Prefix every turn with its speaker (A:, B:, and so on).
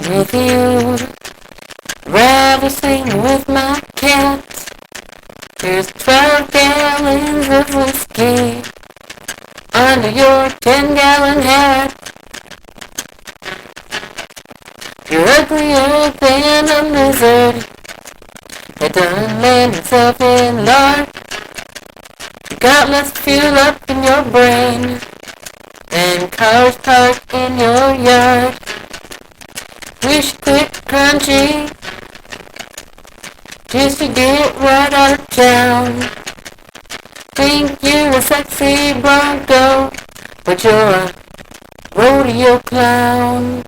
A: with you. Rather sing with my cats. There's 12 gallons of whiskey under your 10-gallon hat. You're uglier than a lizard that done land itself in lard. You got less fuel up in your brain than cars parked in your yard. Wish you quit crunchy just to get right out of town. Think you're a sexy Bronco, but you're a rodeo clown.